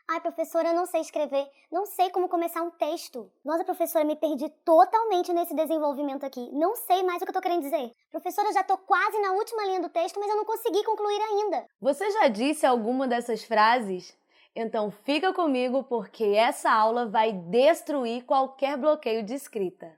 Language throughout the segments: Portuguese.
Ai, professora, eu não sei escrever, não sei como começar um texto. Nossa, professora, me perdi totalmente nesse desenvolvimento aqui. Não sei mais o que eu tô querendo dizer. Professora, eu já tô quase na última linha do texto, mas eu não consegui concluir ainda. Você já disse alguma dessas frases? Então fica comigo porque essa aula vai destruir qualquer bloqueio de escrita.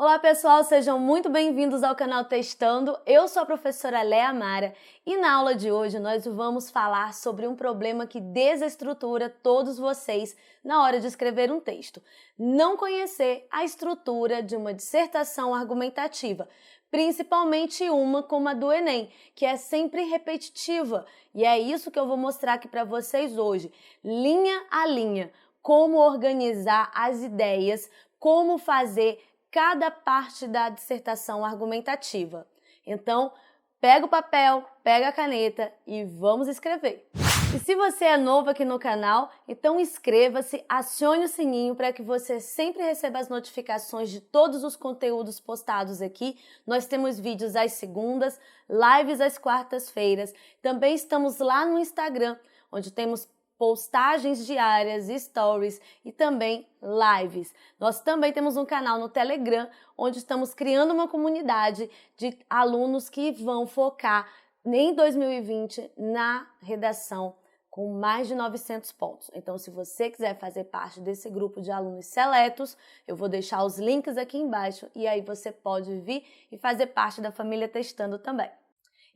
Olá pessoal, sejam muito bem-vindos ao canal Testando. Eu sou a professora Léa Mara e na aula de hoje nós vamos falar sobre um problema que desestrutura todos vocês na hora de escrever um texto. Não conhecer a estrutura de uma dissertação argumentativa, principalmente uma como a do Enem, que é sempre repetitiva. E é isso que eu vou mostrar aqui para vocês hoje, linha a linha, como organizar as ideias, como fazer cada parte da dissertação argumentativa. Então, pega o papel, pega a caneta e vamos escrever. E se você é novo aqui no canal, então inscreva-se, acione o sininho para que você sempre receba as notificações de todos os conteúdos postados aqui. Nós temos vídeos às segundas, lives às quartas-feiras. Também estamos lá no Instagram, onde temos postagens diárias, stories e também lives. Nós também temos um canal no Telegram, onde estamos criando uma comunidade de alunos que vão focar em 2020 na redação com mais de 900 pontos. Então, se você quiser fazer parte desse grupo de alunos seletos, eu vou deixar os links aqui embaixo e aí você pode vir e fazer parte da família Testando também.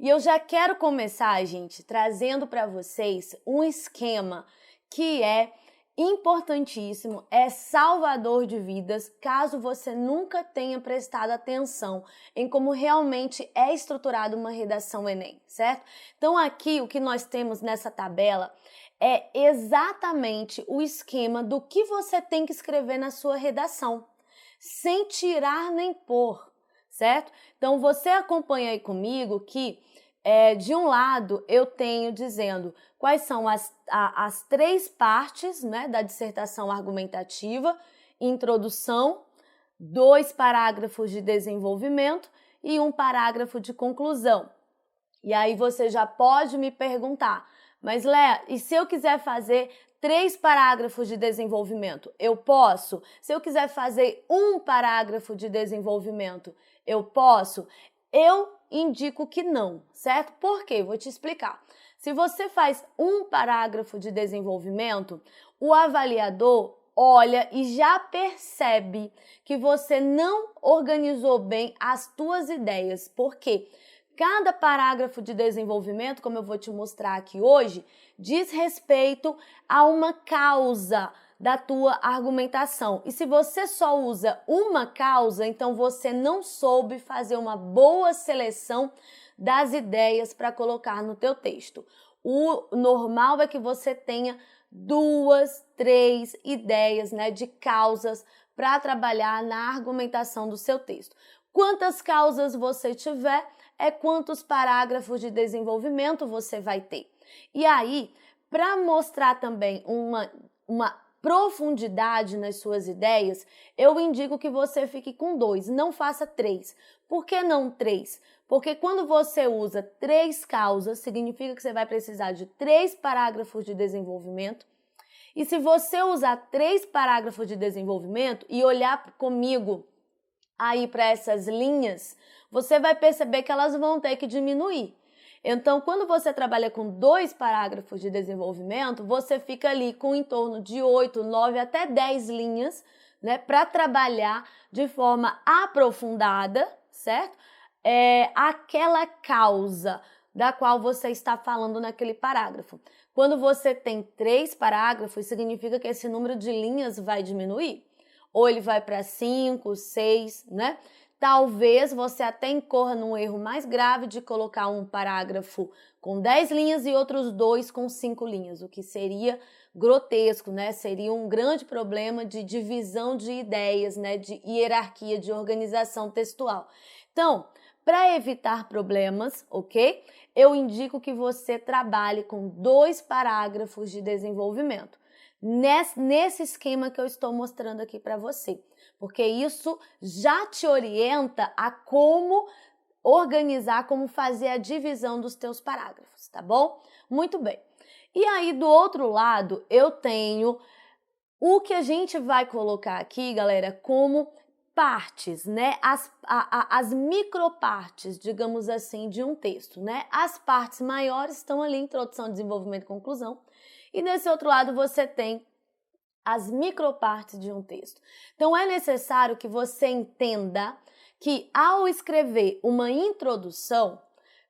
E eu já quero começar, gente, trazendo para vocês um esquema que é importantíssimo, é salvador de vidas, caso você nunca tenha prestado atenção em como realmente é estruturada uma redação Enem, certo? Então aqui o que nós temos nessa tabela é exatamente o esquema do que você tem que escrever na sua redação, sem tirar nem pôr, certo? Então você acompanha aí comigo que de um lado eu tenho dizendo quais são as três partes, né, da dissertação argumentativa: introdução, 2 parágrafos de desenvolvimento e 1 parágrafo de conclusão. E aí você já pode me perguntar, mas Léa, e se eu quiser fazer 3 parágrafos de desenvolvimento, eu posso? Se eu quiser fazer 1 parágrafo de desenvolvimento, eu posso? Eu indico que não, certo? Por quê? Vou te explicar. Se você faz 1 parágrafo de desenvolvimento, o avaliador olha e já percebe que você não organizou bem as tuas ideias. Por quê? Cada parágrafo de desenvolvimento, como eu vou te mostrar aqui hoje, diz respeito a uma causa da tua argumentação. E se você só usa uma causa, então você não soube fazer uma boa seleção das ideias para colocar no teu texto. O normal é que você tenha 2, 3 ideias, né, de causas para trabalhar na argumentação do seu texto. Quantas causas você tiver, é quantos parágrafos de desenvolvimento você vai ter. E aí, para mostrar também uma profundidade nas suas ideias, eu indico que você fique com 2, não faça 3. Por que não 3? Porque quando você usa 3 causas, significa que você vai precisar de 3 parágrafos de desenvolvimento. E se você usar 3 parágrafos de desenvolvimento e olhar comigo aí para essas linhas, você vai perceber que elas vão ter que diminuir. Então, quando você trabalha com 2 parágrafos de desenvolvimento, você fica ali com em torno de 8, 9 até 10 linhas, né, para trabalhar de forma aprofundada, certo? Aquela causa da qual você está falando naquele parágrafo. Quando você tem 3 parágrafos, significa que esse número de linhas vai diminuir. Ou ele vai para 5, 6, né? Talvez você até incorra num erro mais grave de colocar um parágrafo com 10 linhas e outros 2 com 5 linhas, o que seria grotesco, né? Seria um grande problema de divisão de ideias, né? De hierarquia, de organização textual. Então, para evitar problemas, ok? Eu indico que você trabalhe com 2 parágrafos de desenvolvimento. Nesse esquema que eu estou mostrando aqui para você, porque isso já te orienta a como organizar, como fazer a divisão dos teus parágrafos, tá bom? Muito bem. E aí, do outro lado, eu tenho o que a gente vai colocar aqui, galera, como partes, né? As micropartes, digamos assim, de um texto, né? As partes maiores estão ali, introdução, desenvolvimento e conclusão. E nesse outro lado você tem as micropartes de um texto. Então é necessário que você entenda que ao escrever uma introdução,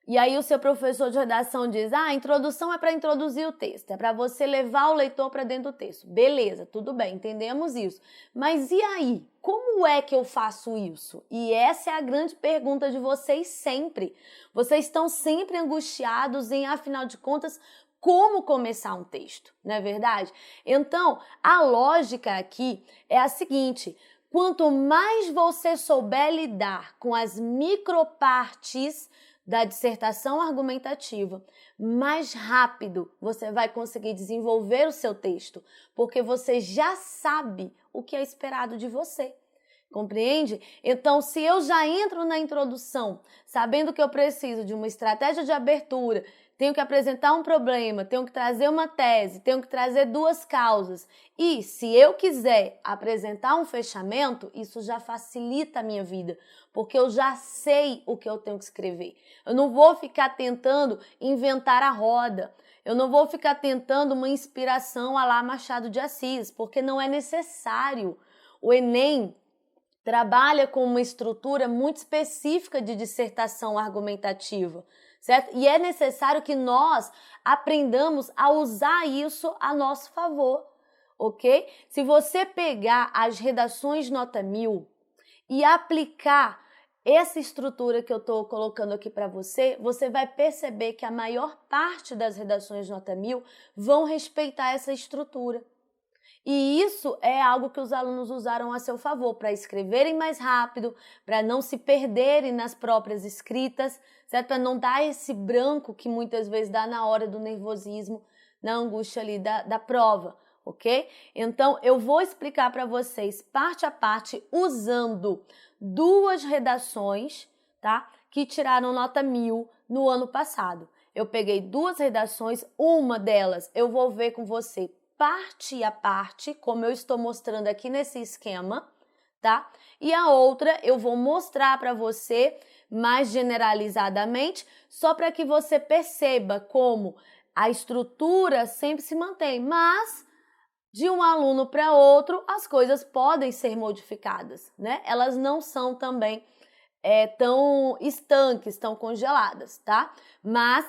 e aí o seu professor de redação diz, a introdução é para introduzir o texto, é para você levar o leitor para dentro do texto. Beleza, tudo bem, entendemos isso. Mas e aí? Como é que eu faço isso? E essa é a grande pergunta de vocês sempre. Vocês estão sempre angustiados em, afinal de contas, como começar um texto, não é verdade? Então, a lógica aqui é a seguinte: quanto mais você souber lidar com as micropartes da dissertação argumentativa, mais rápido você vai conseguir desenvolver o seu texto, porque você já sabe o que é esperado de você. Compreende? Então, se eu já entro na introdução sabendo que eu preciso de uma estratégia de abertura, tenho que apresentar um problema, tenho que trazer uma tese, tenho que trazer duas causas. E se eu quiser apresentar um fechamento, isso já facilita a minha vida, porque eu já sei o que eu tenho que escrever. Eu não vou ficar tentando inventar a roda. Eu não vou ficar tentando uma inspiração à la Machado de Assis, porque não é necessário. O Enem trabalha com uma estrutura muito específica de dissertação argumentativa, certo? E é necessário que nós aprendamos a usar isso a nosso favor, ok? Se você pegar as redações nota 1000 e aplicar essa estrutura que eu estou colocando aqui para você, você vai perceber que a maior parte das redações nota 1000 vão respeitar essa estrutura. E isso é algo que os alunos usaram a seu favor, para escreverem mais rápido, para não se perderem nas próprias escritas, certo? Para não dar esse branco que muitas vezes dá na hora do nervosismo, na angústia ali da prova, ok? Então, eu vou explicar para vocês parte a parte usando duas redações, tá? Que tiraram nota 1000 no ano passado. Eu peguei duas redações, uma delas eu vou ver com você parte a parte, como eu estou mostrando aqui nesse esquema, tá? E a outra eu vou mostrar para você mais generalizadamente, só para que você perceba como a estrutura sempre se mantém, mas de um aluno para outro as coisas podem ser modificadas, né? Elas não são também tão estanques, tão congeladas, tá? Mas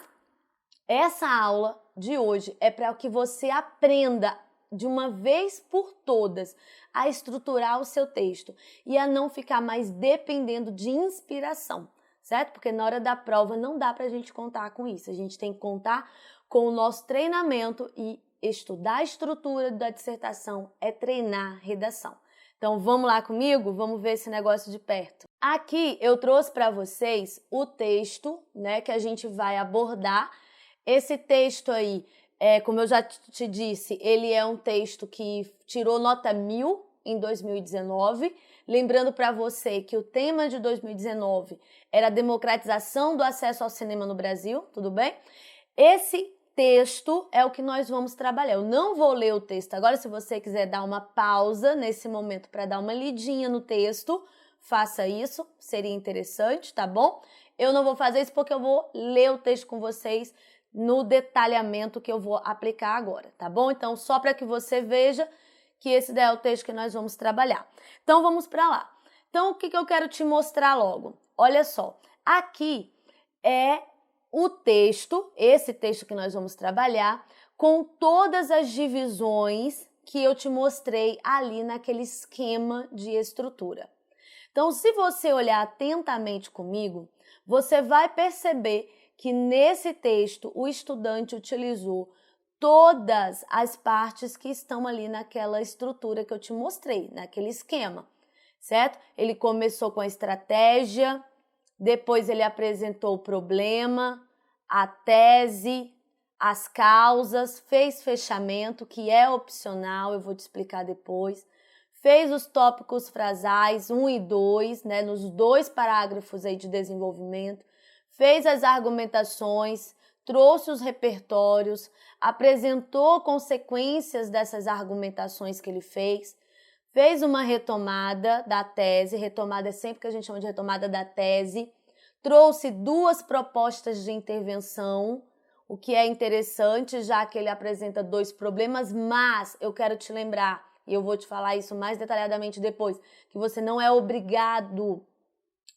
essa aula de hoje é para que você aprenda de uma vez por todas a estruturar o seu texto e a não ficar mais dependendo de inspiração, certo? Porque na hora da prova não dá para a gente contar com isso. A gente tem que contar com o nosso treinamento e estudar a estrutura da dissertação é treinar redação. Então vamos lá comigo? Vamos ver esse negócio de perto. Aqui eu trouxe para vocês o texto, né, que a gente vai abordar. Esse texto aí, como eu já te disse, ele é um texto que tirou nota 1000 em 2019. Lembrando para você que o tema de 2019 era a democratização do acesso ao cinema no Brasil, tudo bem? Esse texto é o que nós vamos trabalhar. Eu não vou ler o texto agora. Se você quiser dar uma pausa nesse momento para dar uma lidinha no texto, faça isso, seria interessante, tá bom? Eu não vou fazer isso porque eu vou ler o texto com vocês no detalhamento que eu vou aplicar agora, tá bom? Então, só para que você veja que esse daí é o texto que nós vamos trabalhar. Então, vamos para lá. Então, o que eu quero te mostrar logo? Olha só, aqui é o texto, esse texto que nós vamos trabalhar, com todas as divisões que eu te mostrei ali naquele esquema de estrutura. Então, se você olhar atentamente comigo, você vai perceber que nesse texto o estudante utilizou todas as partes que estão ali naquela estrutura que eu te mostrei, naquele esquema, certo? Ele começou com a estratégia, depois ele apresentou o problema, a tese, as causas, fez fechamento, que é opcional, eu vou te explicar depois, fez os tópicos frasais 1 e 2, né, nos 2 parágrafos aí de desenvolvimento, fez as argumentações, trouxe os repertórios, apresentou consequências dessas argumentações que ele fez uma retomada da tese, retomada é sempre que a gente chama de retomada da tese, trouxe 2 propostas de intervenção, o que é interessante, já que ele apresenta 2 problemas, mas eu quero te lembrar, e eu vou te falar isso mais detalhadamente depois, que você não é obrigado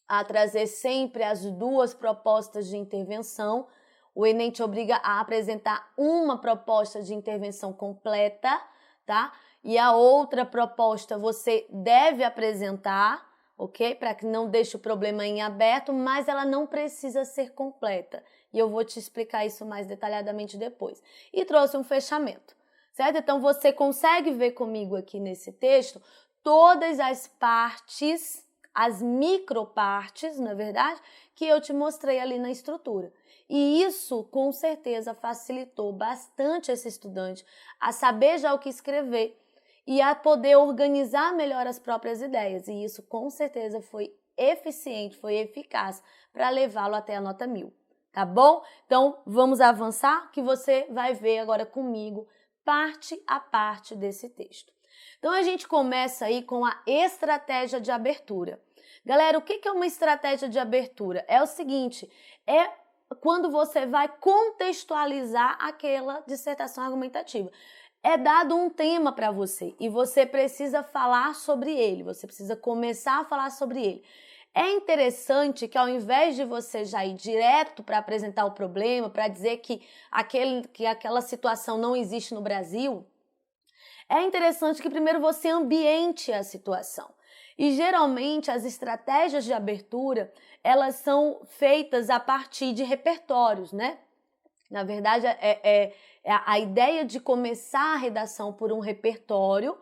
a trazer sempre as 2 propostas de intervenção. O Enem te obriga a apresentar uma proposta de intervenção completa, tá? E a outra proposta você deve apresentar, ok? Para que não deixe o problema em aberto, mas ela não precisa ser completa. E eu vou te explicar isso mais detalhadamente depois. E trouxe um fechamento, certo? Então você consegue ver comigo aqui nesse texto todas as partes, as micropartes, na verdade, que eu te mostrei ali na estrutura. E isso, com certeza, facilitou bastante esse estudante a saber já o que escrever e a poder organizar melhor as próprias ideias. E isso, com certeza, foi eficiente, foi eficaz para levá-lo até a nota 1000, tá bom? Então, vamos avançar, que você vai ver agora comigo, parte a parte desse texto. Então, a gente começa aí com a estratégia de abertura. Galera, o que é uma estratégia de abertura? É o seguinte, é quando você vai contextualizar aquela dissertação argumentativa. É dado um tema para você e você precisa falar sobre ele, você precisa começar a falar sobre ele. É interessante que ao invés de você já ir direto para apresentar o problema, para dizer que aquela situação não existe no Brasil, é interessante que primeiro você ambiente a situação. E geralmente as estratégias de abertura, elas são feitas a partir de repertórios, né? Na verdade, a ideia de começar a redação por um repertório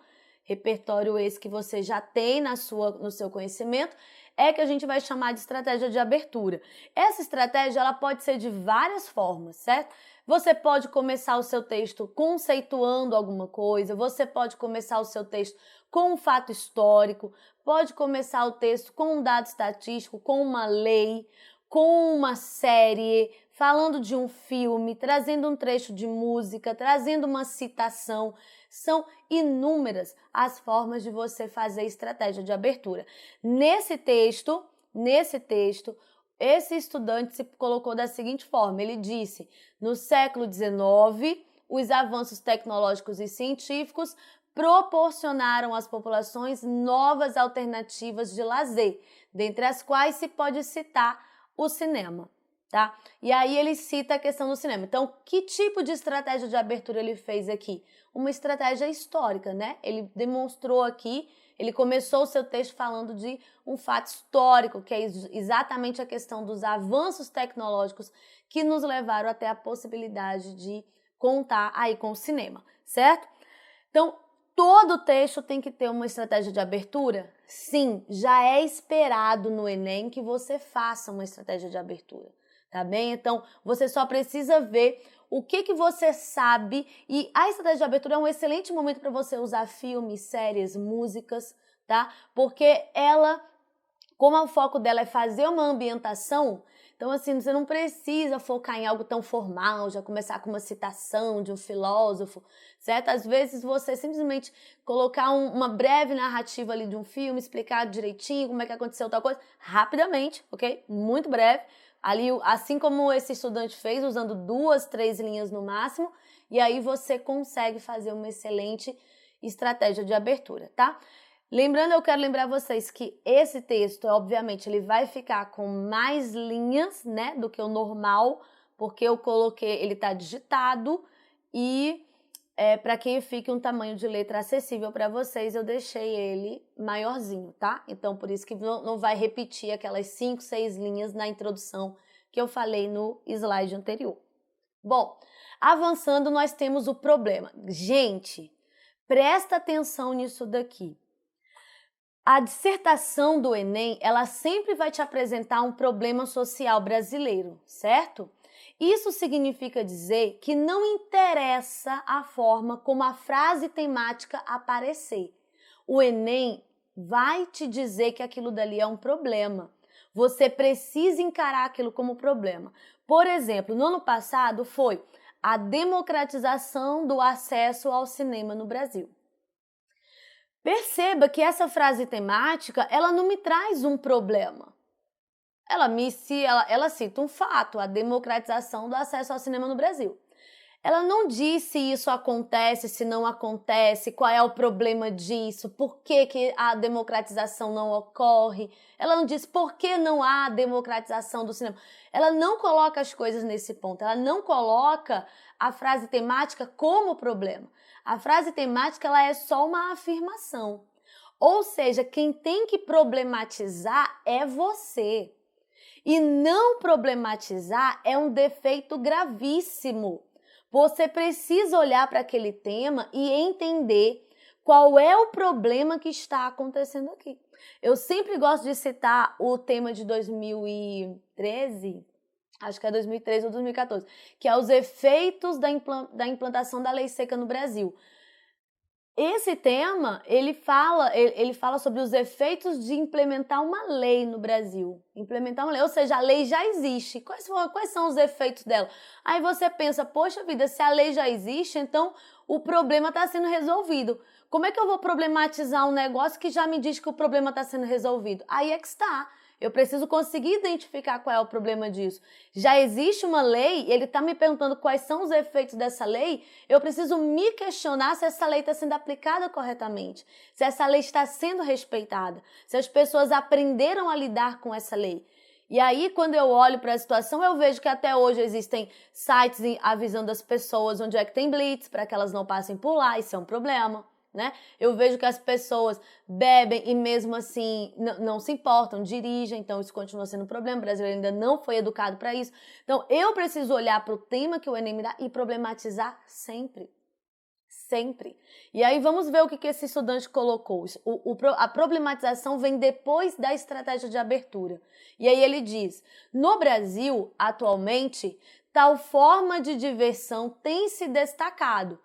esse que você já tem no seu conhecimento, é que a gente vai chamar de estratégia de abertura. Essa estratégia ela pode ser de várias formas, certo? Você pode começar o seu texto conceituando alguma coisa, você pode começar o seu texto com um fato histórico, pode começar o texto com um dado estatístico, com uma lei, com uma série, falando de um filme, trazendo um trecho de música, trazendo uma citação. São inúmeras as formas de você fazer estratégia de abertura. Nesse texto, esse estudante se colocou da seguinte forma, ele disse, no século XIX, os avanços tecnológicos e científicos proporcionaram às populações novas alternativas de lazer, dentre as quais se pode citar o cinema, tá? E aí ele cita a questão do cinema. Então, que tipo de estratégia de abertura ele fez aqui? Uma estratégia histórica, né? Ele demonstrou aqui, ele começou o seu texto falando de um fato histórico, que é exatamente a questão dos avanços tecnológicos que nos levaram até a possibilidade de contar aí com o cinema, certo? Então, todo texto tem que ter uma estratégia de abertura? Sim, já é esperado no Enem que você faça uma estratégia de abertura, tá bem? Então, você só precisa ver o que você sabe e a estratégia de abertura é um excelente momento para você usar filmes, séries, músicas, tá? Porque ela, como o foco dela é fazer uma ambientação, então assim, você não precisa focar em algo tão formal, já começar com uma citação de um filósofo, certo? Às vezes você simplesmente colocar uma breve narrativa ali de um filme, explicar direitinho como é que aconteceu tal coisa, rapidamente, ok? Muito breve. Ali, assim como esse estudante fez, usando 2, 3 linhas no máximo, e aí você consegue fazer uma excelente estratégia de abertura, tá? Lembrando, eu quero lembrar vocês que esse texto, obviamente, ele vai ficar com mais linhas, né, do que o normal, porque eu coloquei, ele tá digitado e para que fique um tamanho de letra acessível para vocês, eu deixei ele maiorzinho, tá? Então, por isso que não vai repetir aquelas 5, 6 linhas na introdução que eu falei no slide anterior. Bom, avançando, nós temos o problema. Gente, presta atenção nisso daqui. A dissertação do Enem, ela sempre vai te apresentar um problema social brasileiro, certo? Isso significa dizer que não interessa a forma como a frase temática aparecer. O Enem vai te dizer que aquilo dali é um problema. Você precisa encarar aquilo como problema. Por exemplo, no ano passado foi a democratização do acesso ao cinema no Brasil. Perceba que essa frase temática, ela não me traz um problema. Ela cita um fato, a democratização do acesso ao cinema no Brasil. Ela não diz se isso acontece, se não acontece, qual é o problema disso, por que a democratização não ocorre. Ela não diz por que não há democratização do cinema. Ela não coloca as coisas nesse ponto, ela não coloca a frase temática como problema. A frase temática ela é só uma afirmação. Ou seja, quem tem que problematizar é você. E não problematizar é um defeito gravíssimo. Você precisa olhar para aquele tema e entender qual é o problema que está acontecendo aqui. Eu sempre gosto de citar o tema de 2013, acho que é 2013 ou 2014, que é os efeitos da implantação da lei seca no Brasil. Esse tema, ele fala sobre os efeitos de implementar uma lei no Brasil. Implementar uma lei, ou seja, a lei já existe. Quais são os efeitos dela? Aí você pensa, poxa vida, se a lei já existe, então o problema está sendo resolvido. Como é que eu vou problematizar um negócio que já me diz que o problema está sendo resolvido? Aí é que está. Eu preciso conseguir identificar qual é o problema disso. Já existe uma lei, ele está me perguntando quais são os efeitos dessa lei, eu preciso me questionar se essa lei está sendo aplicada corretamente, se essa lei está sendo respeitada, se as pessoas aprenderam a lidar com essa lei. E aí, quando eu olho para a situação, eu vejo que até hoje existem sites avisando as pessoas onde é que tem blitz, para que elas não passem por lá, isso é um problema. Né? Eu vejo que as pessoas bebem e mesmo assim não se importam, dirigem, então isso continua sendo um problema, o brasileiro ainda não foi educado para isso. Então eu preciso olhar para o tema que o Enem me dá e problematizar sempre. Sempre. E aí vamos ver o que esse estudante colocou. A problematização vem depois da estratégia de abertura. E aí ele diz, no Brasil, atualmente, tal forma de diversão tem se destacado,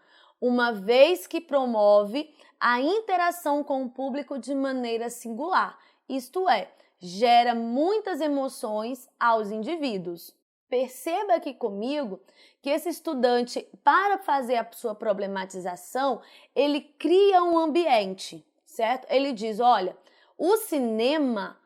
uma vez que promove a interação com o público de maneira singular, isto é, gera muitas emoções aos indivíduos. Perceba aqui comigo que esse estudante, para fazer a sua problematização, ele cria um ambiente, certo? Ele diz, olha, o cinema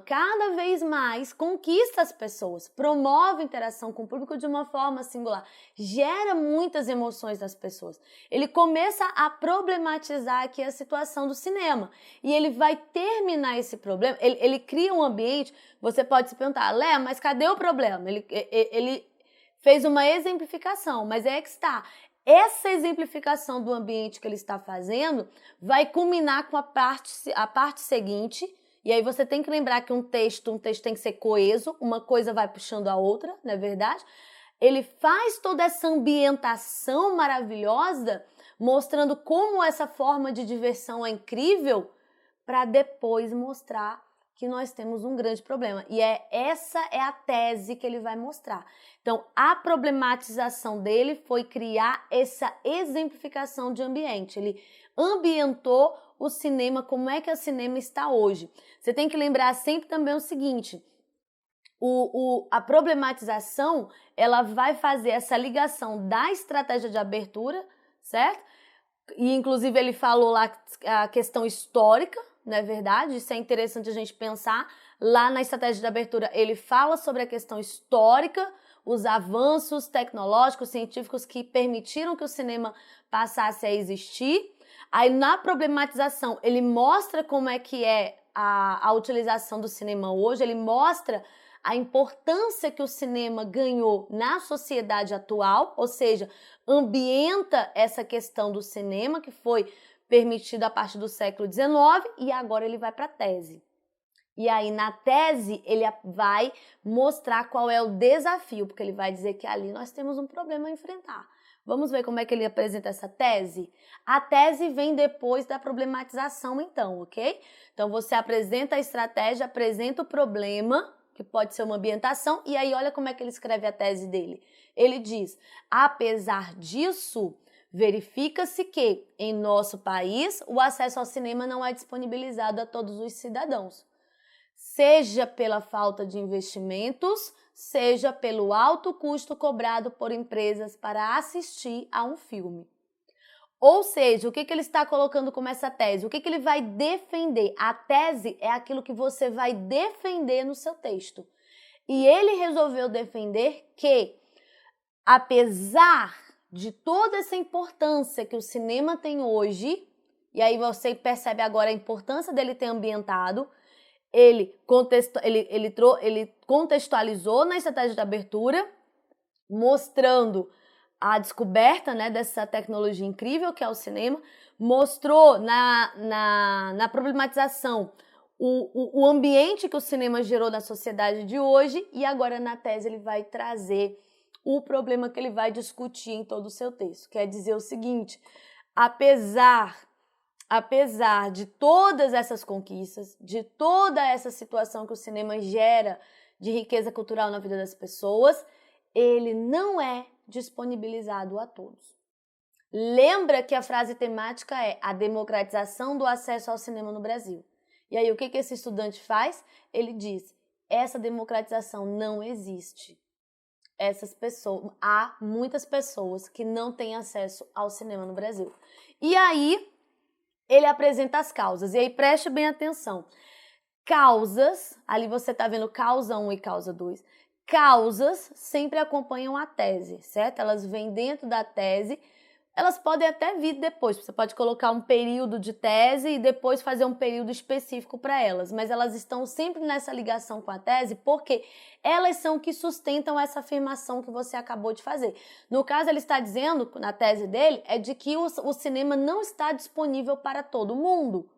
cada vez mais conquista as pessoas, promove interação com o público de uma forma singular, gera muitas emoções das pessoas. Ele começa a problematizar aqui a situação do cinema e ele vai terminar esse problema, ele cria um ambiente, você pode se perguntar, Léa, mas cadê o problema? Ele fez uma exemplificação, mas é que está. Essa exemplificação do ambiente que ele está fazendo vai culminar com a parte seguinte. E aí você tem que lembrar que um texto tem que ser coeso, uma coisa vai puxando a outra, não é verdade? Ele faz toda essa ambientação maravilhosa, mostrando como essa forma de diversão é incrível, para depois mostrar que nós temos um grande problema. E essa é a tese que ele vai mostrar. Então, a problematização dele foi criar essa exemplificação de ambiente. Ele ambientou o cinema, como é que o cinema está hoje. Você tem que lembrar sempre também o seguinte, a problematização, ela vai fazer essa ligação da estratégia de abertura, certo? E inclusive ele falou lá a questão histórica, não é verdade? Isso é interessante a gente pensar. Lá na estratégia de abertura ele fala sobre a questão histórica, os avanços tecnológicos, científicos que permitiram que o cinema passasse a existir. Aí na problematização ele mostra como é que é a utilização do cinema hoje, ele mostra a importância que o cinema ganhou na sociedade atual, ou seja, ambienta essa questão do cinema que foi permitido a partir do século XIX e agora ele vai para a tese. E aí na tese ele vai mostrar qual é o desafio, porque ele vai dizer que ali nós temos um problema a enfrentar. Vamos ver como é que ele apresenta essa tese? A tese vem depois da problematização então, ok? Então você apresenta a estratégia, apresenta o problema, que pode ser uma ambientação, e aí olha como é que ele escreve a tese dele. Ele diz, apesar disso, Verifica-se que, em nosso país, o acesso ao cinema não é disponibilizado a todos os cidadãos, seja pela falta de investimentos, seja pelo alto custo cobrado por empresas para assistir a um filme. Ou seja, o que ele está colocando como essa tese? O que ele vai defender? A tese é aquilo que você vai defender no seu texto. E ele resolveu defender que, apesar de toda essa importância que o cinema tem hoje, e aí você percebe agora a importância dele ter ambientado, ele contextualizou na estratégia de abertura, mostrando a descoberta, né, dessa tecnologia incrível que é o cinema, mostrou na problematização o ambiente que o cinema gerou na sociedade de hoje, e agora na tese ele vai trazer o problema que ele vai discutir em todo o seu texto. Quer dizer o seguinte: apesar de todas essas conquistas, de toda essa situação que o cinema gera de riqueza cultural na vida das pessoas, ele não é disponibilizado a todos. Lembra que a frase temática é a democratização do acesso ao cinema no Brasil. E aí o que esse estudante faz? Ele diz: essa democratização não existe. Há muitas pessoas que não têm acesso ao cinema no Brasil. E aí ele apresenta as causas. E aí preste bem atenção. Causas, ali você está vendo causa 1 e causa 2. Causas sempre acompanham a tese, certo? Elas vêm dentro da tese, elas podem até vir depois. Você pode colocar um período de tese e depois fazer um período específico para elas, mas elas estão sempre nessa ligação com a tese porque elas são que sustentam essa afirmação que você acabou de fazer. No caso, ele está dizendo, na tese dele, é de que o cinema não está disponível para todo mundo.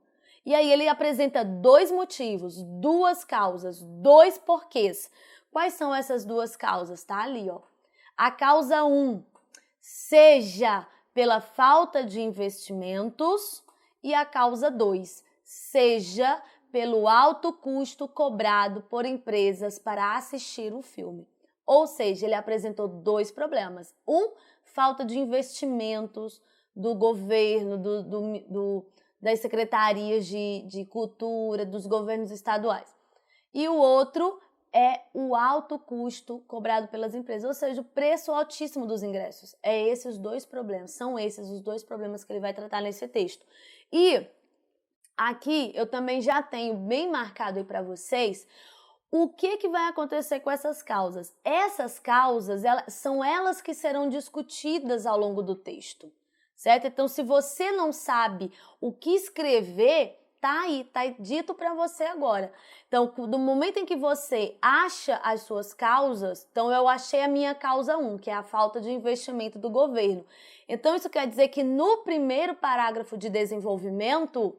E aí ele apresenta 2 motivos, 2 causas, 2 porquês. Quais são essas 2 causas? Tá ali, ó. A causa 1, seja pela falta de investimentos, e a causa 2, seja pelo alto custo cobrado por empresas para assistir o filme. Ou seja, ele apresentou 2 problemas. Falta de investimentos do governo, das secretarias de cultura, dos governos estaduais. E o outro é o alto custo cobrado pelas empresas, ou seja, o preço altíssimo dos ingressos. São esses os 2 problemas que ele vai tratar nesse texto. E aqui eu também já tenho bem marcado aí para vocês o que vai acontecer com essas causas. Essas causas, são elas que serão discutidas ao longo do texto, certo? Então, se você não sabe o que escrever, tá aí, tá dito para você agora. Então, do momento em que você acha as suas causas, então eu achei a minha causa 1, que é a falta de investimento do governo. Então, isso quer dizer que no primeiro parágrafo de desenvolvimento,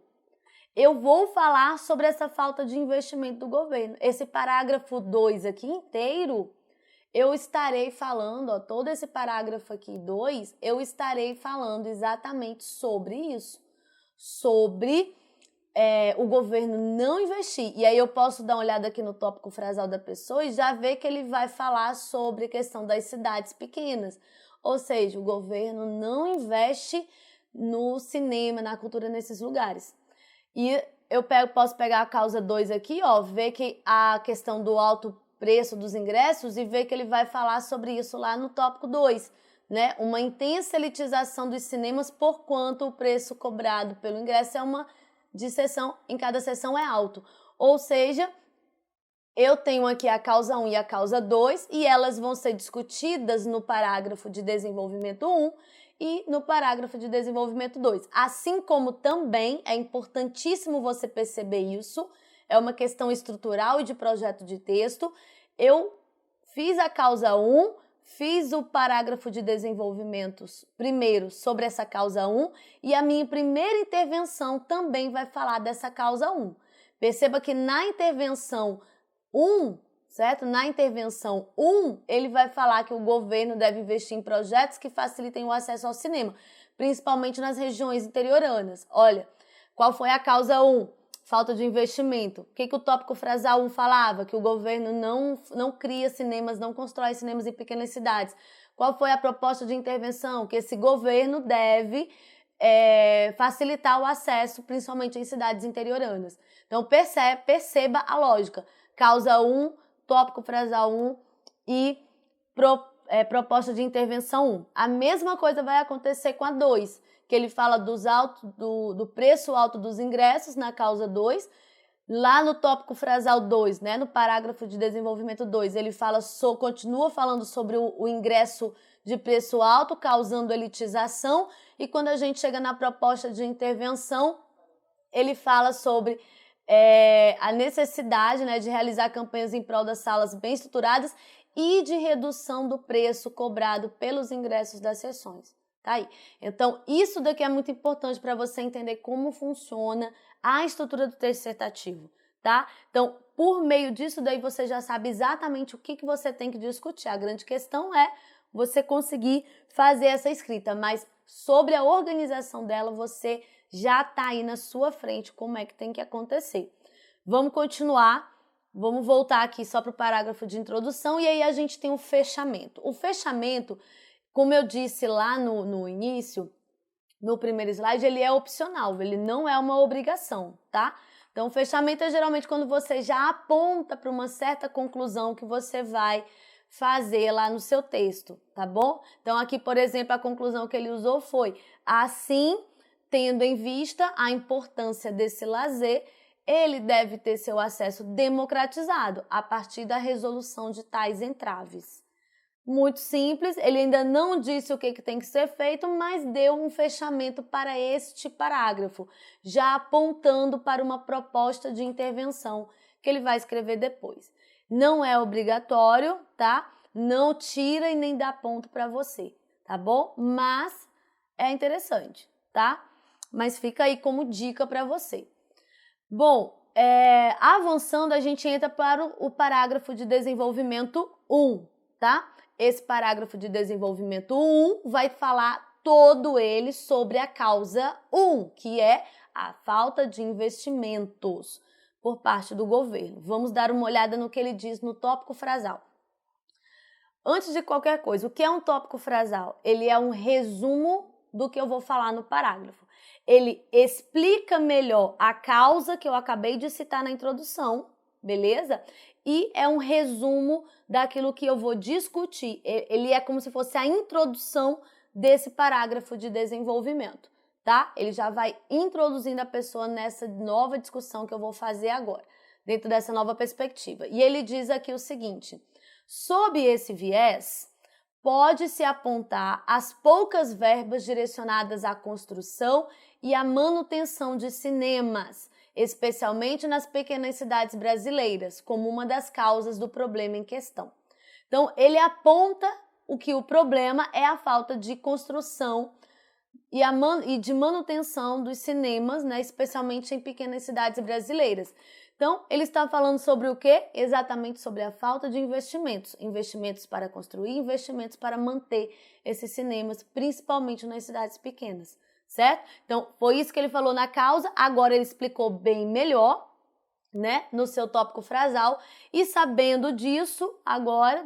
eu vou falar sobre essa falta de investimento do governo. Esse parágrafo 2 aqui inteiro, eu estarei falando, ó, todo esse parágrafo aqui 2, eu estarei falando exatamente sobre isso, sobre o governo não investir. E aí eu posso dar uma olhada aqui no tópico frasal da pessoa e já ver que ele vai falar sobre a questão das cidades pequenas. Ou seja, o governo não investe no cinema, na cultura nesses lugares. E eu posso pegar a causa 2 aqui, ó, ver que a questão do alto preço dos ingressos e ver que ele vai falar sobre isso lá no tópico 2, né? Uma intensa elitização dos cinemas por quanto o preço cobrado pelo ingresso em cada sessão é alto. Ou seja, eu tenho aqui a causa 1 e a causa 2 e elas vão ser discutidas no parágrafo de desenvolvimento 1 e no parágrafo de desenvolvimento 2. Assim como também é importantíssimo você perceber isso, é uma questão estrutural e de projeto de texto. Eu fiz a causa 1, fiz o parágrafo de desenvolvimentos primeiro sobre essa causa 1 e a minha primeira intervenção também vai falar dessa causa 1. Perceba que na intervenção 1, certo? Na intervenção 1, ele vai falar que o governo deve investir em projetos que facilitem o acesso ao cinema, principalmente nas regiões interioranas. Olha, qual foi a causa 1? falta de investimento. O que o tópico frasal 1 falava? Que o governo não cria cinemas, não constrói cinemas em pequenas cidades. Qual foi a proposta de intervenção? Que esse governo deve facilitar o acesso, principalmente em cidades interioranas. Então, perceba a lógica. Causa 1, tópico frasal 1 e proposta de intervenção 1. A mesma coisa vai acontecer com a 2, que ele fala do preço alto dos ingressos na causa 2. Lá no tópico frasal 2, né, no parágrafo de desenvolvimento 2, ele continua falando sobre o ingresso de preço alto, causando elitização, e quando a gente chega na proposta de intervenção, ele fala sobre a necessidade, né, de realizar campanhas em prol das salas bem estruturadas e de redução do preço cobrado pelos ingressos das sessões. Tá aí. Então, isso daqui é muito importante para você entender como funciona a estrutura do texto dissertativo, tá? Então, por meio disso daí você já sabe exatamente o que você tem que discutir. A grande questão é você conseguir fazer essa escrita, mas sobre a organização dela você já tá aí na sua frente como é que tem que acontecer. Vamos continuar, vamos voltar aqui só para o parágrafo de introdução e aí a gente tem o fechamento. O fechamento, como eu disse lá no início, no primeiro slide, ele é opcional, ele não é uma obrigação, tá? Então, o fechamento é geralmente quando você já aponta para uma certa conclusão que você vai fazer lá no seu texto, tá bom? Então, aqui, por exemplo, a conclusão que ele usou foi: assim, tendo em vista a importância desse lazer, ele deve ter seu acesso democratizado a partir da resolução de tais entraves. Muito simples, ele ainda não disse o que tem que ser feito, mas deu um fechamento para este parágrafo, já apontando para uma proposta de intervenção que ele vai escrever depois. Não é obrigatório, tá? Não tira e nem dá ponto para você, tá bom? Mas é interessante, tá? Mas fica aí como dica para você. Bom, avançando, a gente entra para o parágrafo de desenvolvimento 1, tá? Esse parágrafo de desenvolvimento 1 vai falar todo ele sobre a causa 1, que é a falta de investimentos por parte do governo. Vamos dar uma olhada no que ele diz no tópico frasal. Antes de qualquer coisa, o que é um tópico frasal? Ele é um resumo do que eu vou falar no parágrafo. Ele explica melhor a causa que eu acabei de citar na introdução, beleza? E é um resumo daquilo que eu vou discutir. Ele é como se fosse a introdução desse parágrafo de desenvolvimento, tá? Ele já vai introduzindo a pessoa nessa nova discussão que eu vou fazer agora, dentro dessa nova perspectiva. E ele diz aqui o seguinte: sob esse viés, pode-se apontar as poucas verbas direcionadas à construção e à manutenção de cinemas, especialmente nas pequenas cidades brasileiras, como uma das causas do problema em questão. Então, ele aponta que o problema é a falta de construção e de manutenção dos cinemas, né, especialmente em pequenas cidades brasileiras. Então, ele está falando sobre o quê? Exatamente sobre a falta de investimentos. Investimentos para construir, investimentos para manter esses cinemas, principalmente nas cidades pequenas, certo? Então, foi isso que ele falou na causa, agora ele explicou bem melhor, né, no seu tópico frasal, e sabendo disso, agora,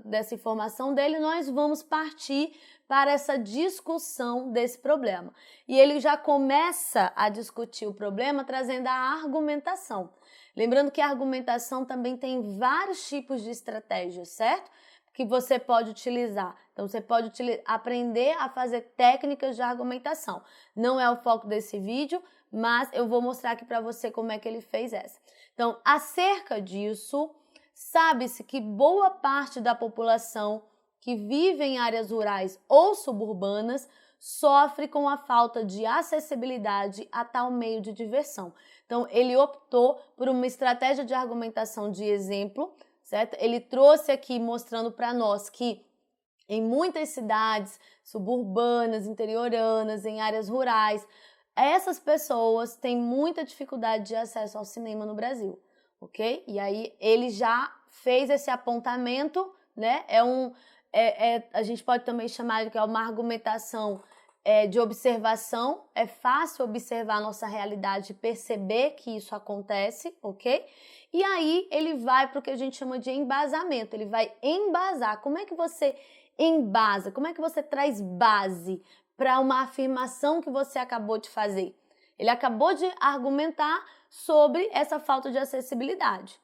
dessa informação dele, nós vamos partir para essa discussão desse problema. E ele já começa a discutir o problema trazendo a argumentação. Lembrando que a argumentação também tem vários tipos de estratégias, certo? Que você pode utilizar. Então, você pode aprender a fazer técnicas de argumentação. Não é o foco desse vídeo, mas eu vou mostrar aqui para você como é que ele fez essa. Então, acerca disso, sabe-se que boa parte da população que vive em áreas rurais ou suburbanas sofre com a falta de acessibilidade a tal meio de diversão. Então, ele optou por uma estratégia de argumentação de exemplo, certo? Ele trouxe aqui mostrando para nós que em muitas cidades suburbanas, interioranas, em áreas rurais, essas pessoas têm muita dificuldade de acesso ao cinema no Brasil, ok? E aí ele já fez esse apontamento, né? A gente pode também chamar de que é uma argumentação de observação, é fácil observar a nossa realidade e perceber que isso acontece, ok? E aí ele vai para o que a gente chama de embasamento, ele vai embasar. Como é que você embasa? Como é que você traz base para uma afirmação que você acabou de fazer? Ele acabou de argumentar sobre essa falta de acessibilidade.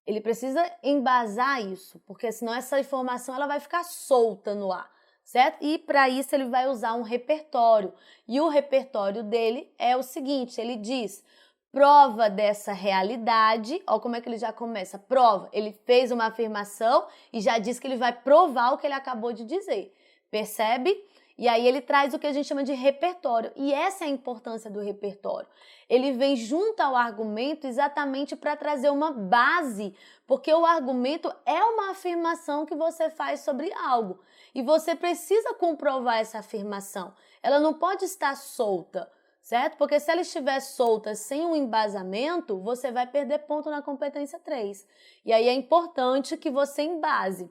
Ele precisa embasar isso, porque senão essa informação ela vai ficar solta no ar, certo? E para isso ele vai usar um repertório. E o repertório dele é o seguinte, ele diz: prova dessa realidade, ó como é que ele já começa, prova. Ele fez uma afirmação e já diz que ele vai provar o que ele acabou de dizer, percebe? E aí ele traz o que a gente chama de repertório, e essa é a importância do repertório. Ele vem junto ao argumento exatamente para trazer uma base, porque o argumento é uma afirmação que você faz sobre algo, e você precisa comprovar essa afirmação. Ela não pode estar solta, certo? Porque se ela estiver solta sem um embasamento, você vai perder ponto na competência 3. E aí é importante que você embase.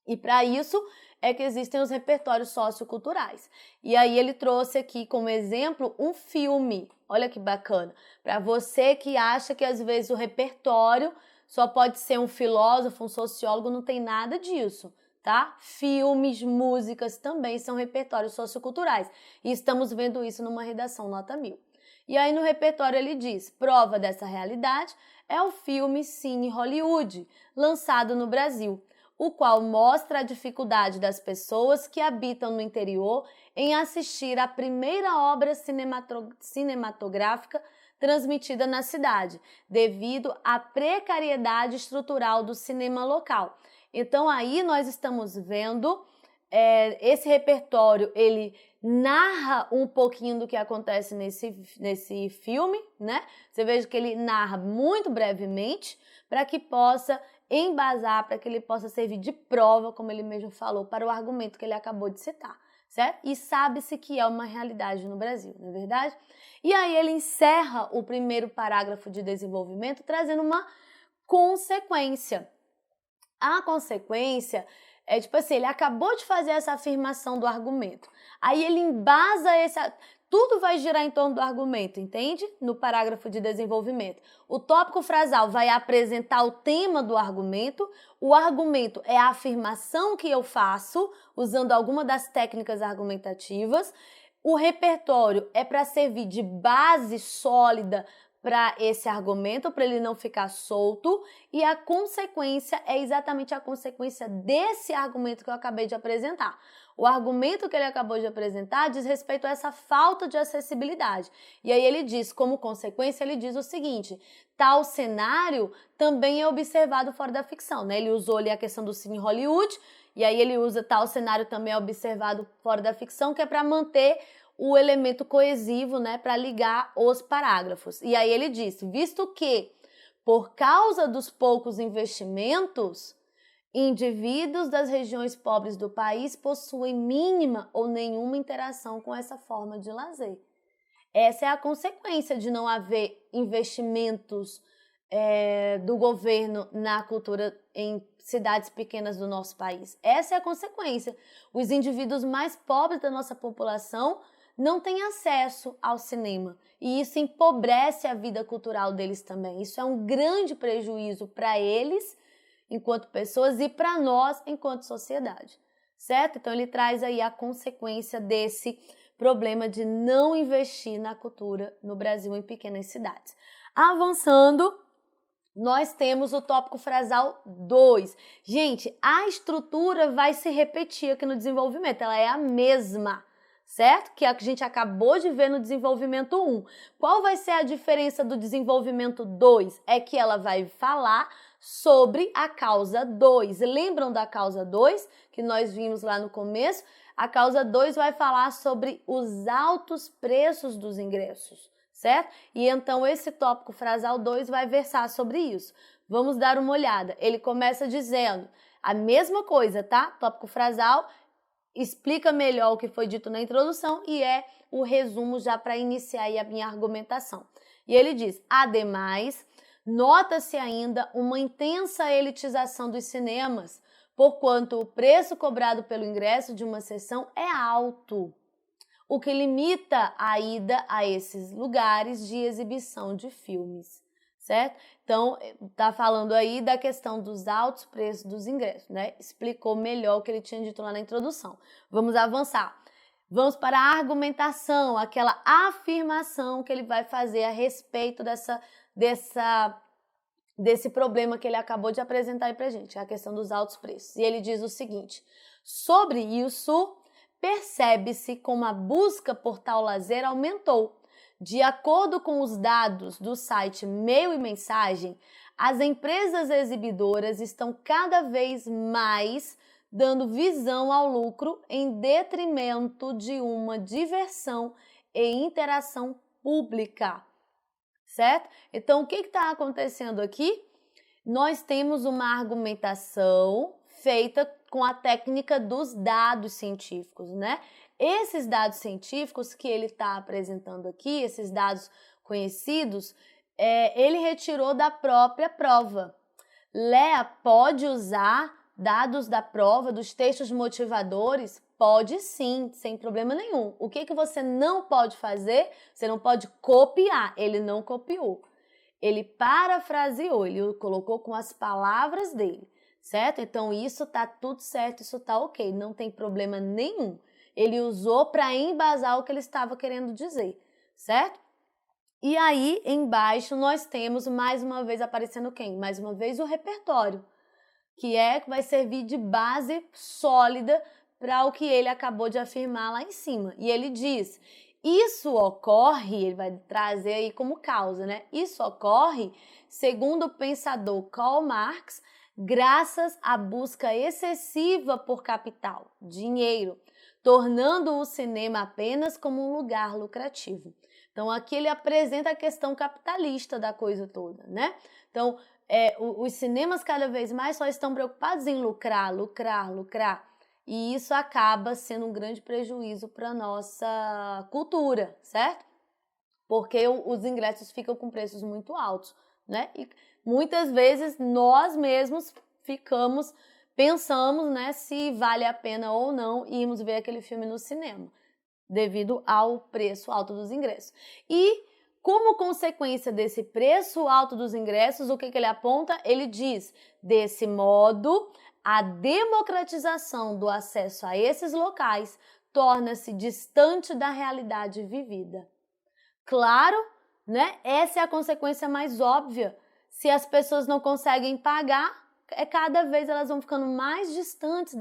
E para isso é que existem os repertórios socioculturais. E aí ele trouxe aqui como exemplo um filme. Olha que bacana. Para você que acha que às vezes o repertório só pode ser um filósofo, um sociólogo, não tem nada disso, tá? Filmes, músicas também são repertórios socioculturais. E estamos vendo isso numa redação nota 1000. E aí no repertório ele diz: prova dessa realidade é o filme Cine Hollywood, lançado no Brasil, o qual mostra a dificuldade das pessoas que habitam no interior em assistir à primeira obra cinematográfica transmitida na cidade, devido à precariedade estrutural do cinema local. Então aí nós estamos vendo esse repertório, ele narra um pouquinho do que acontece nesse filme, né? Você veja que ele narra muito brevemente para que possa embasar, para que ele possa servir de prova, como ele mesmo falou, para o argumento que ele acabou de citar, certo? E sabe-se que é uma realidade no Brasil, não é verdade? E aí ele encerra o primeiro parágrafo de desenvolvimento trazendo uma consequência. A consequência é tipo assim, ele acabou de fazer essa afirmação do argumento, aí ele embasa tudo vai girar em torno do argumento, entende? No parágrafo de desenvolvimento. O tópico frasal vai apresentar o tema do argumento. O argumento é a afirmação que eu faço, usando alguma das técnicas argumentativas. O repertório é para servir de base sólida para esse argumento, para ele não ficar solto, e a consequência é exatamente a consequência desse argumento que eu acabei de apresentar. O argumento que ele acabou de apresentar diz respeito a essa falta de acessibilidade. E aí ele diz, como consequência, ele diz o seguinte: tal cenário também é observado fora da ficção, né? Ele usou ali a questão do Cine Hollywood, e aí ele usa tal cenário também é observado fora da ficção, que é para manter o elemento coesivo, né, para ligar os parágrafos. E aí ele diz, visto que, por causa dos poucos investimentos, indivíduos das regiões pobres do país possuem mínima ou nenhuma interação com essa forma de lazer. Essa é a consequência de não haver investimentos do governo na cultura em cidades pequenas do nosso país. Essa é a consequência. Os indivíduos mais pobres da nossa população não têm acesso ao cinema, e isso empobrece a vida cultural deles também. Isso é um grande prejuízo para eles, enquanto pessoas, e para nós, enquanto sociedade, certo? Então ele traz aí a consequência desse problema de não investir na cultura no Brasil em pequenas cidades. Avançando, nós temos o tópico frasal 2. Gente, a estrutura vai se repetir aqui no desenvolvimento, ela é a mesma, certo? Que é a que a gente acabou de ver no desenvolvimento 1. Qual vai ser a diferença do desenvolvimento 2? É que ela vai falar sobre a causa 2. Lembram da causa 2 que nós vimos lá no começo? A causa 2 vai falar sobre os altos preços dos ingressos, certo? E então esse tópico frasal 2 vai versar sobre isso. Vamos dar uma olhada. Ele começa dizendo a mesma coisa, tá? Tópico frasal explica melhor o que foi dito na introdução e é o resumo já para iniciar aí a minha argumentação. E ele diz, ademais, nota-se ainda uma intensa elitização dos cinemas, porquanto o preço cobrado pelo ingresso de uma sessão é alto. o que limita a ida a esses lugares de exibição de filmes, certo? Então, tá falando aí da questão dos altos preços dos ingressos, né? Explicou melhor o que ele tinha dito lá na introdução. Vamos avançar. Vamos para a argumentação, aquela afirmação que ele vai fazer a respeito desse problema que ele acabou de apresentar aí pra gente, a questão dos altos preços. E ele diz o seguinte: sobre isso, percebe-se como a busca por tal lazer aumentou. De acordo com os dados do site Meio e Mensagem, as empresas exibidoras estão cada vez mais dando visão ao lucro em detrimento de uma diversão e interação pública, certo? Então, o que está acontecendo aqui? Nós temos uma argumentação feita com a técnica dos dados científicos, né? Esses dados científicos que ele está apresentando aqui, esses dados conhecidos, ele retirou da própria prova. Lea pode usar dados da prova, dos textos motivadores? Pode sim, sem problema nenhum. O que você não pode fazer? Você não pode copiar. Ele não copiou. Ele parafraseou, ele colocou com as palavras dele, certo? Então, isso tá tudo certo, isso tá ok, não tem problema nenhum. Ele usou para embasar o que ele estava querendo dizer, certo? E aí, embaixo, nós temos mais uma vez aparecendo quem? Mais uma vez o repertório, que vai servir de base sólida para o que ele acabou de afirmar lá em cima. E ele diz: isso ocorre, ele vai trazer aí como causa, né? Isso ocorre, segundo o pensador Karl Marx, graças à busca excessiva por capital, dinheiro, tornando o cinema apenas como um lugar lucrativo. Então, aqui ele apresenta a questão capitalista da coisa toda, né? Então, os cinemas cada vez mais só estão preocupados em lucrar. E isso acaba sendo um grande prejuízo para a nossa cultura, certo? Porque os ingressos ficam com preços muito altos, né? E muitas vezes nós mesmos pensamos, né, se vale a pena ou não irmos ver aquele filme no cinema, devido ao preço alto dos ingressos. E, como consequência desse preço alto dos ingressos, o que ele aponta? Ele diz: desse modo, a democratização do acesso a esses locais torna-se distante da realidade vivida. Claro, né? Essa é a consequência mais óbvia. Se as pessoas não conseguem pagar, cada vez elas vão ficando mais distantes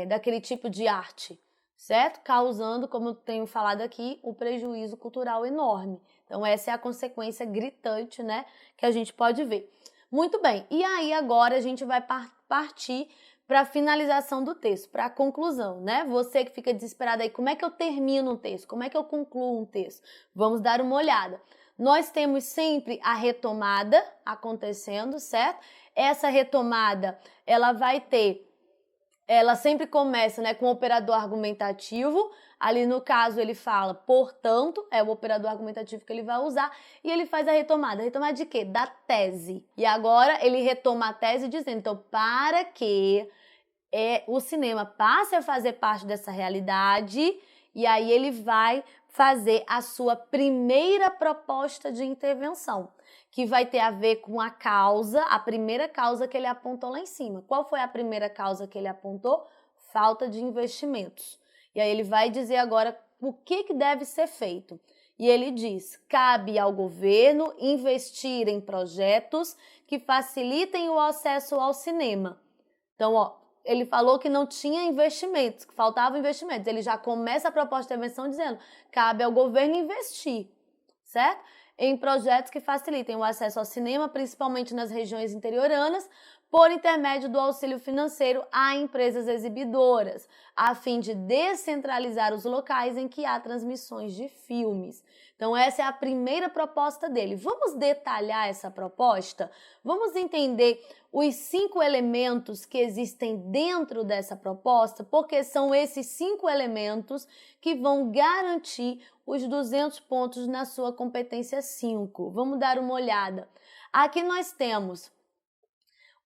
daquele tipo de arte, certo? Causando, como eu tenho falado aqui, um prejuízo cultural enorme. Então, essa é a consequência gritante, né, que a gente pode ver. Muito bem, e aí agora a gente vai partir para a finalização do texto, para a conclusão, né? Você que fica desesperado aí, como é que eu termino um texto? Como é que eu concluo um texto? Vamos dar uma olhada. Nós temos sempre a retomada acontecendo, certo? Essa retomada, ela sempre começa, né, com o operador argumentativo. Ali no caso ele fala, portanto, é o operador argumentativo que ele vai usar, e ele faz a retomada. Retomada de quê? Da tese. E agora ele retoma a tese dizendo, então, para que o cinema passe a fazer parte dessa realidade, e aí ele vai fazer a sua primeira proposta de intervenção, que vai ter a ver com a causa, a primeira causa que ele apontou lá em cima. Qual foi a primeira causa que ele apontou? Falta de investimentos. E aí ele vai dizer agora o que deve ser feito. E ele diz: cabe ao governo investir em projetos que facilitem o acesso ao cinema. Então, ele falou que não tinha investimentos, que faltavam investimentos. Ele já começa a proposta de intervenção dizendo: cabe ao governo investir, certo? Em projetos que facilitem o acesso ao cinema, principalmente nas regiões interioranas, por intermédio do auxílio financeiro a empresas exibidoras, a fim de descentralizar os locais em que há transmissões de filmes. Então, essa é a primeira proposta dele. Vamos detalhar essa proposta? Vamos entender os 5 elementos que existem dentro dessa proposta, porque são esses 5 elementos que vão garantir os 200 pontos na sua competência 5. Vamos dar uma olhada. Aqui nós temos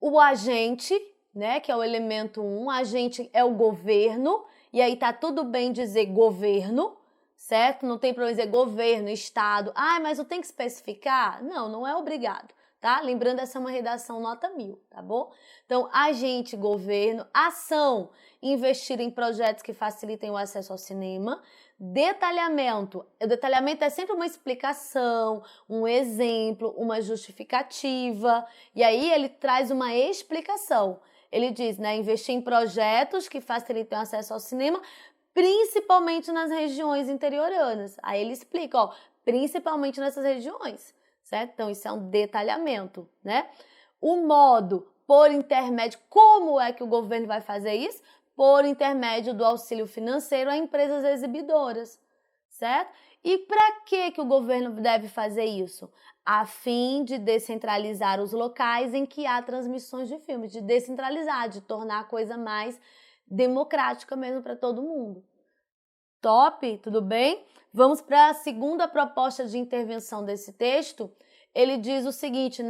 o agente, né, que é o elemento 1, a gente é o governo, e aí tá tudo bem dizer governo, certo? Não tem problema dizer governo, estado. Ah, mas eu tenho que especificar? Não, não é obrigado, tá? Lembrando, essa é uma redação nota 1000, tá bom? Então, agente, governo, ação, investir em projetos que facilitem o acesso ao cinema. Detalhamento. O detalhamento é sempre uma explicação, um exemplo, uma justificativa. E aí ele traz uma explicação. Ele diz, né, investir em projetos que facilitem o acesso ao cinema, principalmente nas regiões interioranas. Aí ele explica, ó, principalmente nessas regiões, certo? Então isso é um detalhamento, né? O modo, por intermédio, como é que o governo vai fazer isso? Por intermédio do auxílio financeiro a empresas exibidoras, certo? E para que o governo deve fazer isso? A fim de descentralizar os locais em que há transmissões de filmes, de descentralizar, de tornar a coisa mais democrática mesmo para todo mundo. Top? Tudo bem? Vamos para a segunda proposta de intervenção desse texto. Ele diz o seguinte,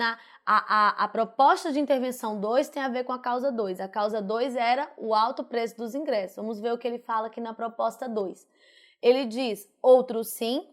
a proposta de intervenção 2 tem a ver com a causa 2. A causa 2 era o alto preço dos ingressos. Vamos ver o que ele fala aqui na proposta 2. Ele diz, outro sim,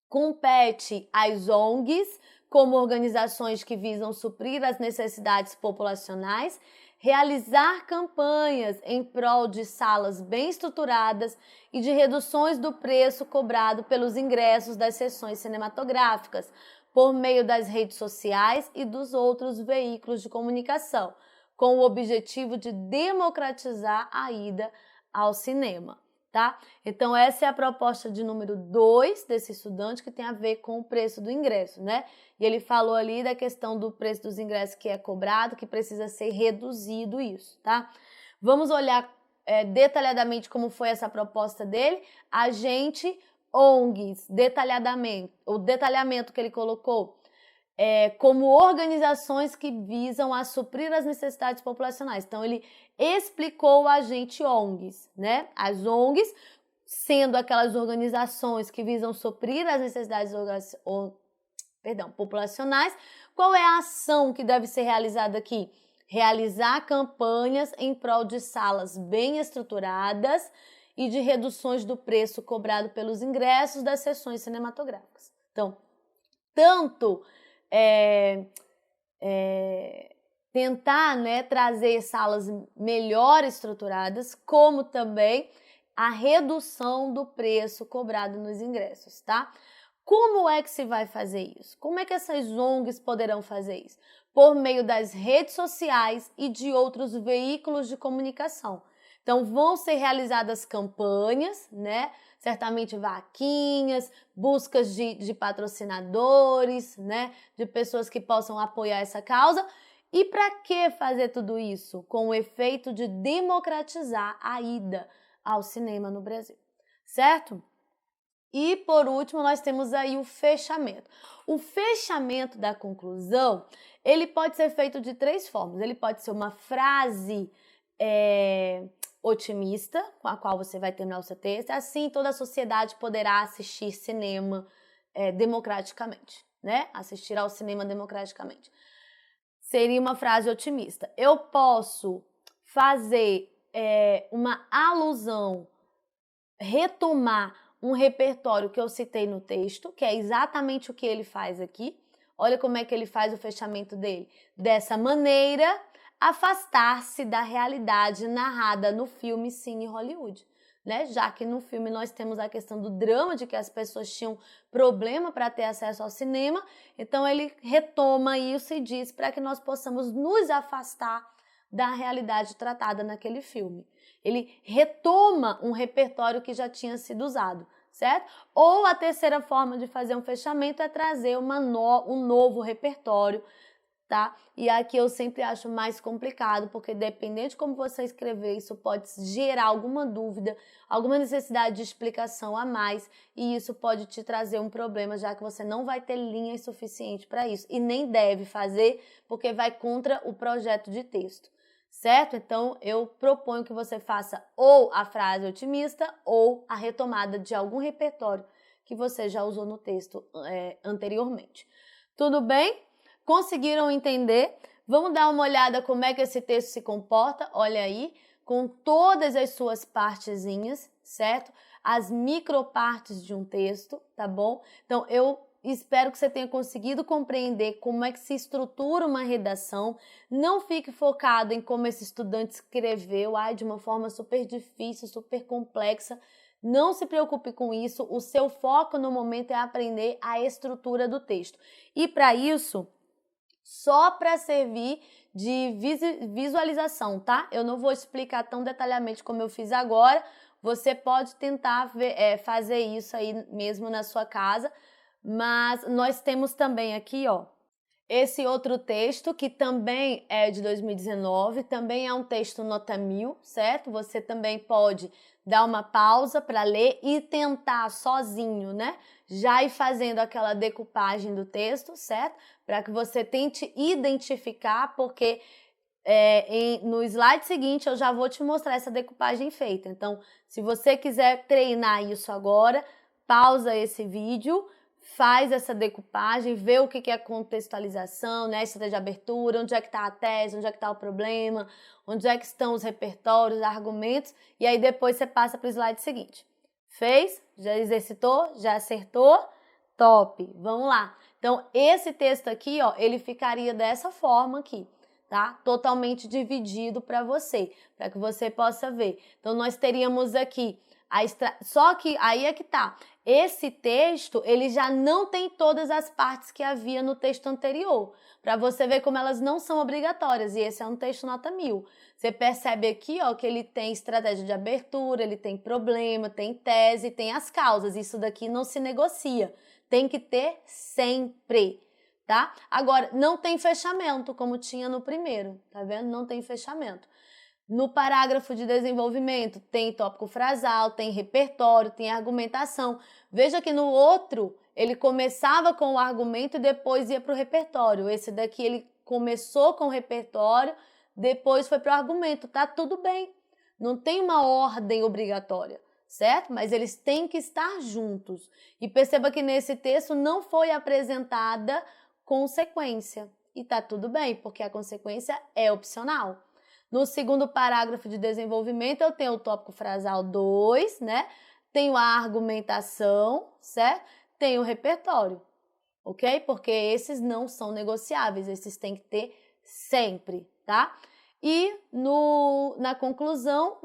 compete às ONGs, como organizações que visam suprir as necessidades populacionais, realizar campanhas em prol de salas bem estruturadas e de reduções do preço cobrado pelos ingressos das sessões cinematográficas, por meio das redes sociais e dos outros veículos de comunicação, com o objetivo de democratizar a ida ao cinema. Tá? Então, essa é a proposta de número 2 desse estudante, que tem a ver com o preço do ingresso, né? E ele falou ali da questão do preço dos ingressos que é cobrado, que precisa ser reduzido isso, tá? Vamos olhar detalhadamente como foi essa proposta dele. Agente, ONGs, detalhadamente, o detalhamento que ele colocou como organizações que visam a suprir as necessidades populacionais. Então, ele explicou o agente ONGs, né? As ONGs, sendo aquelas organizações que visam suprir as necessidades populacionais. Qual é a ação que deve ser realizada aqui? Realizar campanhas em prol de salas bem estruturadas e de reduções do preço cobrado pelos ingressos das sessões cinematográficas. Então, tanto tentar, né, trazer salas melhor estruturadas, como também a redução do preço cobrado nos ingressos, tá? Como é que se vai fazer isso? Como é que essas ONGs poderão fazer isso? Por meio das redes sociais e de outros veículos de comunicação. Então, vão ser realizadas campanhas, né? Certamente vaquinhas, buscas de patrocinadores, né? De pessoas que possam apoiar essa causa. E para que fazer tudo isso? Com o efeito de democratizar a ida ao cinema no Brasil, certo? E, por último, nós temos aí o fechamento. O fechamento da conclusão, ele pode ser feito de 3 formas. Ele pode ser uma frase otimista, com a qual você vai terminar o seu texto. Assim, toda a sociedade poderá assistir cinema democraticamente, né? Assistir ao cinema democraticamente. Seria uma frase otimista. Eu posso fazer uma alusão, retomar um repertório que eu citei no texto, que é exatamente o que ele faz aqui. Olha como é que ele faz o fechamento dele. Dessa maneira, afastar-se da realidade narrada no filme Cine Hollywood, né? Já que no filme nós temos a questão do drama, de que as pessoas tinham problema para ter acesso ao cinema, então ele retoma isso e diz para que nós possamos nos afastar da realidade tratada naquele filme. Ele retoma um repertório que já tinha sido usado, certo? Ou a terceira forma de fazer um fechamento é trazer um novo repertório, tá? E aqui eu sempre acho mais complicado, porque dependendo de como você escrever, isso pode gerar alguma dúvida, alguma necessidade de explicação a mais, e isso pode te trazer um problema, já que você não vai ter linhas suficientes para isso, e nem deve fazer, porque vai contra o projeto de texto, certo? Então, eu proponho que você faça ou a frase otimista ou a retomada de algum repertório que você já usou no texto anteriormente. Tudo bem? Conseguiram entender? Vamos dar uma olhada como é que esse texto se comporta, olha aí, com todas as suas partezinhas, certo? As micropartes de um texto, tá bom? Então, eu espero que você tenha conseguido compreender como é que se estrutura uma redação. Não fique focado em como esse estudante escreveu, de uma forma super difícil, super complexa. Não se preocupe com isso, o seu foco no momento é aprender a estrutura do texto. E para isso, só para servir de visualização, tá? Eu não vou explicar tão detalhadamente como eu fiz agora, você pode tentar fazer isso aí mesmo na sua casa, mas nós temos também aqui, ó, esse outro texto que também é de 2019, também é um texto nota 1000, certo? Você também pode dar uma pausa para ler e tentar sozinho, né? Já ir fazendo aquela decupagem do texto, certo? Para que você tente identificar, porque no slide seguinte eu já vou te mostrar essa decupagem feita. Então, se você quiser treinar isso agora, pausa esse vídeo, faz essa decupagem, vê o que é contextualização, né? Estratégia de abertura, onde é que está a tese, onde é que está o problema, onde é que estão os repertórios, argumentos, e aí depois você passa para o slide seguinte. Fez? Já exercitou? Já acertou? Top! Vamos lá. Então, esse texto aqui, ó, ele ficaria dessa forma aqui, tá? Totalmente dividido para você, para que você possa ver. Então, nós teríamos aqui só que aí é que tá. Esse texto, ele já não tem todas as partes que havia no texto anterior, para você ver como elas não são obrigatórias, e esse é um texto nota 1000. Você percebe aqui, ó, que ele tem estratégia de abertura, ele tem problema, tem tese, tem as causas. Isso daqui não se negocia, tem que ter sempre, tá? Agora, não tem fechamento, como tinha no primeiro, tá vendo? Não tem fechamento. No parágrafo de desenvolvimento, tem tópico frasal, tem repertório, tem argumentação. Veja que no outro, ele começava com o argumento e depois ia para o repertório. Esse daqui, ele começou com o repertório, depois foi para o argumento. Tá tudo bem. Não tem uma ordem obrigatória, certo? Mas eles têm que estar juntos. E perceba que nesse texto não foi apresentada consequência. E tá tudo bem, porque a consequência é opcional. No segundo parágrafo de desenvolvimento, eu tenho o tópico frasal 2, né? Tenho a argumentação, certo? Tenho o repertório, ok? Porque esses não são negociáveis, esses tem que ter sempre, tá? E na conclusão,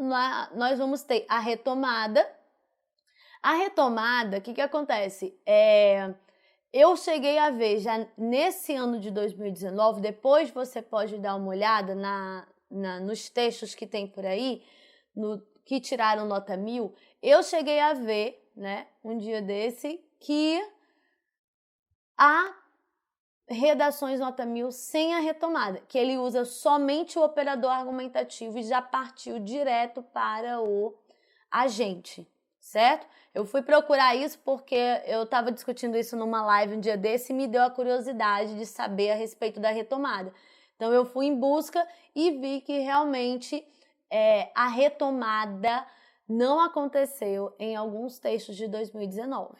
nós vamos ter a retomada. A retomada, o que acontece? Eu cheguei a ver já nesse ano de 2019, depois você pode dar uma olhada nos textos que tem por aí, que tiraram nota 1000, eu cheguei a ver, né, um dia desse, que há redações nota 1000 sem a retomada, que ele usa somente o operador argumentativo e já partiu direto para o agente, certo? Eu fui procurar isso porque eu estava discutindo isso numa live um dia desse e me deu a curiosidade de saber a respeito da retomada. Então, eu fui em busca e vi que realmente a retomada não aconteceu em alguns textos de 2019.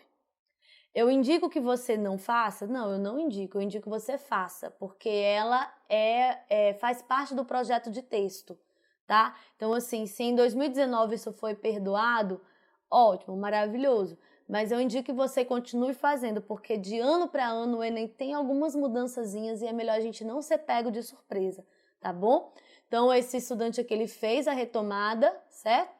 Eu indico que você não faça? Não, eu não indico. Eu indico que você faça, porque ela faz parte do projeto de texto, tá? Então, assim, se em 2019 isso foi perdoado, ótimo, maravilhoso. Mas eu indico que você continue fazendo, porque de ano para ano o Enem tem algumas mudançazinhas e é melhor a gente não ser pego de surpresa, tá bom? Então, esse estudante aqui, ele fez a retomada, certo?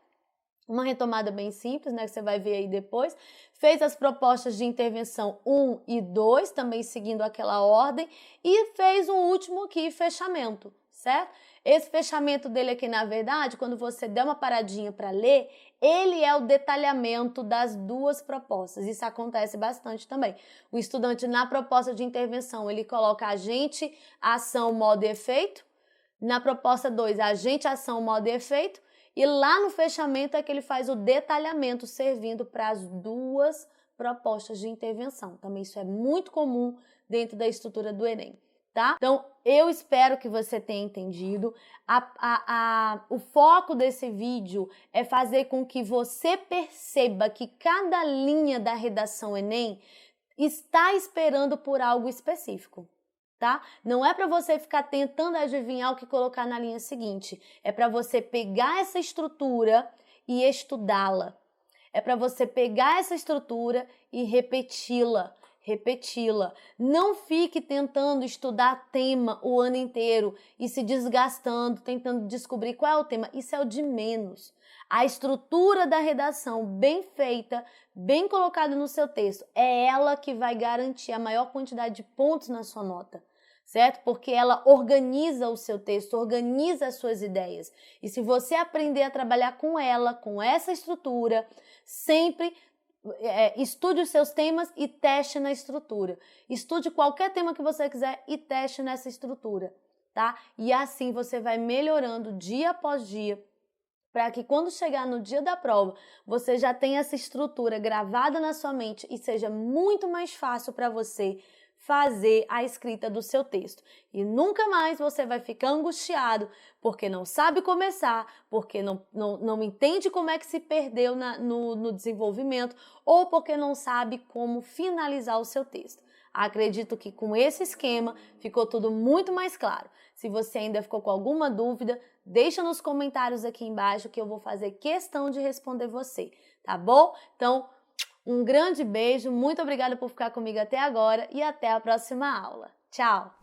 Uma retomada bem simples, né, que você vai ver aí depois. Fez as propostas de intervenção 1 e 2, também seguindo aquela ordem, e fez um último aqui, fechamento, certo? Esse fechamento dele aqui, na verdade, quando você der uma paradinha para ler, ele é o detalhamento das duas propostas. Isso acontece bastante também. O estudante, na proposta de intervenção, ele coloca agente, ação, modo e efeito. Na proposta 2, agente, ação, modo e efeito. E lá no fechamento é que ele faz o detalhamento, servindo para as duas propostas de intervenção. Também isso é muito comum dentro da estrutura do Enem, tá? Então, eu espero que você tenha entendido. O foco desse vídeo é fazer com que você perceba que cada linha da redação Enem está esperando por algo específico, tá? Não é para você ficar tentando adivinhar o que colocar na linha seguinte. É para você pegar essa estrutura e estudá-la. É para você pegar essa estrutura e repeti-la. Não fique tentando estudar tema o ano inteiro e se desgastando, tentando descobrir qual é o tema. Isso é o de menos. A estrutura da redação bem feita, bem colocada no seu texto, é ela que vai garantir a maior quantidade de pontos na sua nota, certo? Porque ela organiza o seu texto, organiza as suas ideias. E se você aprender a trabalhar com ela, com essa estrutura, sempre estude os seus temas e teste na estrutura. Estude qualquer tema que você quiser e teste nessa estrutura, tá? E assim você vai melhorando dia após dia, para que quando chegar no dia da prova, você já tenha essa estrutura gravada na sua mente e seja muito mais fácil para você fazer a escrita do seu texto. E nunca mais você vai ficar angustiado porque não sabe começar, porque não entende como é que se perdeu no desenvolvimento ou porque não sabe como finalizar o seu texto. Acredito que com esse esquema ficou tudo muito mais claro. Se você ainda ficou com alguma dúvida, deixa nos comentários aqui embaixo que eu vou fazer questão de responder você, tá bom? Então, um grande beijo, muito obrigada por ficar comigo até agora e até a próxima aula. Tchau!